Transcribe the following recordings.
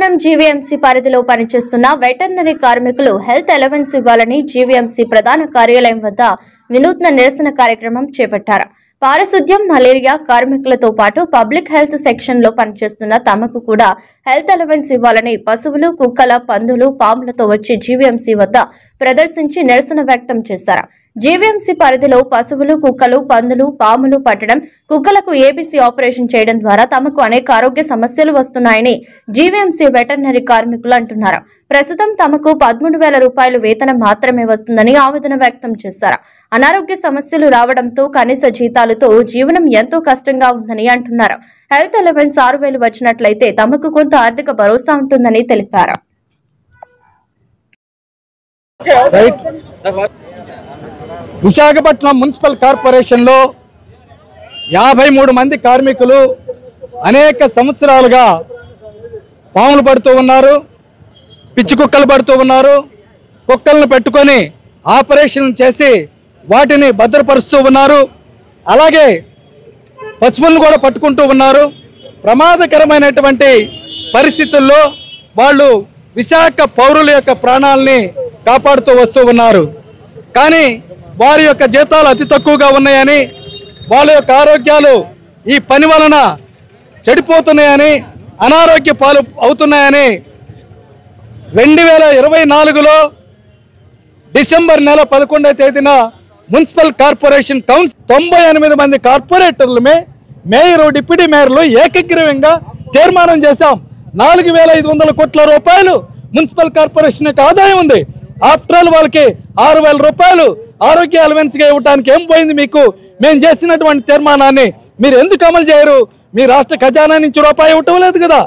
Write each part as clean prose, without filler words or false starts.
పట్నం జీవీఎంసీ పరిధిలో పనిచేస్తున్న వెటర్నరీ కార్మికులు హెల్త్ అలవెన్స్ ఇవ్వాలని జీవీఎంసీ ప్రధాన కార్యాలయం వద్ద వినూత్న నిరసన కార్యక్రమం చేపట్టారు. పారిశుద్ధ్యం, మలేరియా కార్మికులతో పాటు పబ్లిక్ హెల్త్ సెక్షన్ లో పనిచేస్తున్న తమకు కూడా హెల్త్ అలవెన్స్ ఇవ్వాలని పశువులు, కుక్కల, పందులు, పాములతో వచ్చి జీవీఎంసీ వద్ద ప్రదర్శించి నిరసన వ్యక్తం చేశారు. జీవీఎంసీ పరిధిలో పశువులు, కుక్కలు, పందులు, పాములు పట్టడం, కుక్కలకు ఏబీసీ ఆపరేషన్ చేయడం ద్వారా తమకు అనేక ఆరోగ్య సమస్యలు వస్తున్నాయని జీవీఎంసీ వెటర్నరీ కార్మికులు అంటున్నారు. ప్రస్తుతం తమకు 13,000 రూపాయలు వేతనం మాత్రమే వస్తుందని ఆవేదన వ్యక్తం చేశారు. అనారోగ్య సమస్యలు రావడంతో కనీస జీతాలతో జీవనం ఎంతో కష్టంగా ఉందని అంటున్నారు. హెల్త్ అలవెన్స్ 6,000 వచ్చినట్లయితే తమకు కొంత ఆర్థిక భరోసా ఉంటుందని తెలిపారు. విశాఖపట్నం మున్సిపల్ కార్పొరేషన్లో 53 మంది కార్మికులు అనేక సంవత్సరాలుగా పాములు పడుతూ ఉన్నారు, పిచ్చి కుక్కలు పడుతూ ఉన్నారు. కుక్కలను పెట్టుకొని ఆపరేషన్ చేసి వాటిని భద్రపరుస్తూ ఉన్నారు. అలాగే పశువులను కూడా పట్టుకుంటూ ఉన్నారు. ప్రమాదకరమైనటువంటి పరిస్థితుల్లో వాళ్ళు విశాఖ పౌరుల యొక్క ప్రాణాలని కాపాడుతూ వస్తూ ఉన్నారు. కానీ వారి యొక్క జీతాలు అతి తక్కువగా ఉన్నాయని, వాళ్ళ యొక్క ఆరోగ్యాలు ఈ పని వలన చెడిపోతున్నాయని, అనారోగ్య పాలు అవుతున్నాయని 2024లో డిసెంబర్ నెల 11వ తేదీన మున్సిపల్ కార్పొరేషన్ కౌన్సిల్ 98 మంది కార్పొరేటర్లమే మేయరు, డిప్యూటీ మేయర్లు ఏకగ్రీవంగా తీర్మానం చేశాం. 4,500 కోట్ల రూపాయలు మున్సిపల్ కార్పొరేషన్ యొక్క ఆదాయం ఉంది. ఆఫ్టర్ ఆల్ వాళ్ళకి 6,000 రూపాయలు ఆరోగ్య అలవెన్స్గా ఇవ్వడానికి ఏం పోయింది మీకు? మేము చేసినటువంటి తీర్మానాన్ని మీరు ఎందుకు అమలు చేయరు? మీ రాష్ట్ర ఖజానా నుంచి రూపాయి ఇవ్వటం లేదు కదా.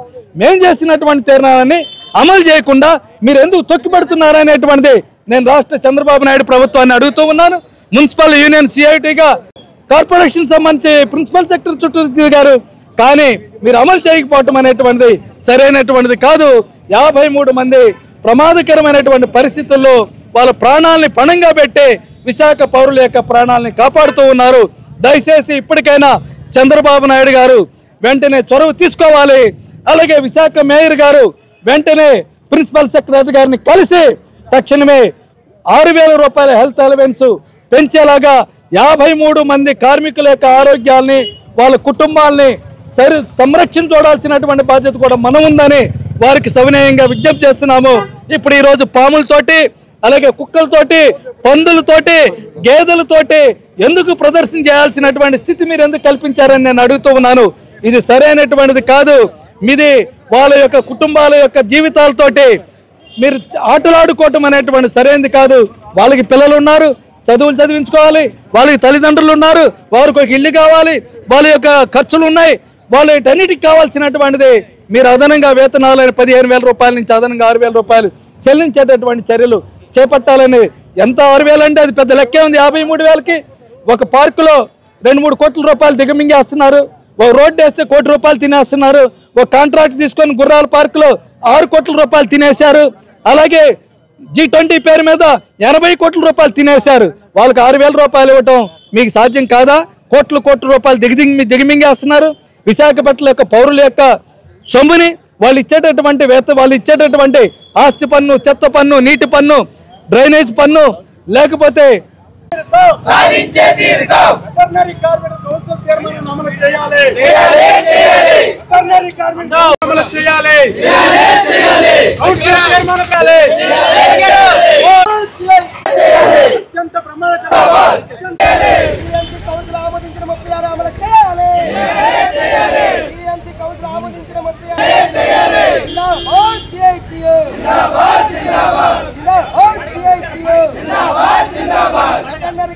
మేము చేసినటువంటి తీర్మానాన్ని అమలు చేయకుండా మీరు ఎందుకు తొక్కిపెడుతున్నారనేటువంటిది నేను రాష్ట్ర చంద్రబాబు నాయుడు ప్రభుత్వాన్ని అడుగుతూ ఉన్నాను. మున్సిపల్ యూనియన్ సిఐటిగా కార్పొరేషన్ సంబంధించి ప్రిన్సిపల్ సెక్రటరీ చుట్టూ తిరిగారు, కానీ మీరు అమలు చేయకపోవటం అనేటువంటిది సరైనటువంటిది కాదు. 53 మంది ప్రమాదకరమైనటువంటి పరిస్థితుల్లో వాళ్ళ ప్రాణాలని పణంగా పెట్టి విశాఖ పౌరుల యొక్క ప్రాణాలని కాపాడుతూ ఉన్నారు. దయచేసి ఇప్పటికైనా చంద్రబాబు నాయుడు గారు వెంటనే చొరవ తీసుకోవాలి. అలాగే విశాఖ మేయర్ గారు వెంటనే ప్రిన్సిపల్ సెక్రటరీ గారిని కలిసి తక్షణమే 6,000 రూపాయల హెల్త్ అలవెన్స్ పెంచేలాగా 53 మంది కార్మికుల యొక్క ఆరోగ్యాల్ని, వాళ్ళ కుటుంబాలని సంరక్షణ చూడాల్సినటువంటి బాధ్యత కూడా మనం ఉందని వారికి సవినయంగా విజ్ఞప్తి చేస్తున్నాము. ఇప్పుడు ఈరోజు పాములతోటి, అలాగే కుక్కలతోటి, పందులతోటి, గేదెలతోటి ఎందుకు ప్రదర్శన చేయాల్సినటువంటి స్థితి మీరు ఎందుకు కల్పించారని నేను అడుగుతూ ఉన్నాను. ఇది సరైనటువంటిది కాదు. మీది వాళ్ళ యొక్క కుటుంబాల యొక్క జీవితాలతోటి మీరు ఆటలాడుకోవటం అనేటువంటి సరైనది కాదు. వాళ్ళకి పిల్లలు ఉన్నారు, చదువులు చదివించుకోవాలి, వాళ్ళకి తల్లిదండ్రులు ఉన్నారు, వారికి ఒక ఇల్లు కావాలి, వాళ్ళ యొక్క ఖర్చులు ఉన్నాయి. వాళ్ళన్నిటికి కావాల్సినటువంటిది మీరు అదనంగా వేతనాలైన 15,000 రూపాయల నుంచి అదనంగా 6,000 రూపాయలు చెల్లించేటటువంటి చర్యలు చేపట్టాలని. ఎంత 6,000 అంటే అది పెద్ద లెక్కే ఉంది. 53,000కి ఒక పార్కులో 2-3 కోట్ల రూపాయలు దిగమింగేస్తున్నారు. ఒక రోడ్డు వేస్తే 1 కోటి రూపాయలు తినేస్తున్నారు. ఒక కాంట్రాక్ట్ తీసుకొని గుర్రాల పార్కులో 6 కోట్ల రూపాయలు తినేశారు. అలాగే G20 పేరు మీద 80 కోట్ల రూపాయలు తినేశారు. వాళ్ళకి 6,000 రూపాయలు ఇవ్వటం మీకు సాధ్యం కాదా? కోట్ల రూపాయలు దిగమింగేస్తున్నారు. విశాఖపట్నం యొక్క పౌరుల యొక్క సొమ్ముని వాళ్ళు ఇచ్చేటటువంటి ఆస్తి పన్ను, చెత్త పన్ను, నీటి పన్ను, డ్రైనేజ్ పన్ను, లేకపోతే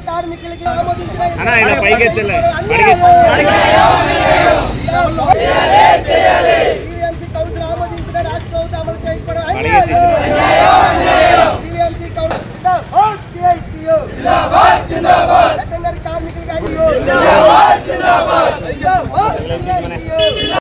కార్మికులు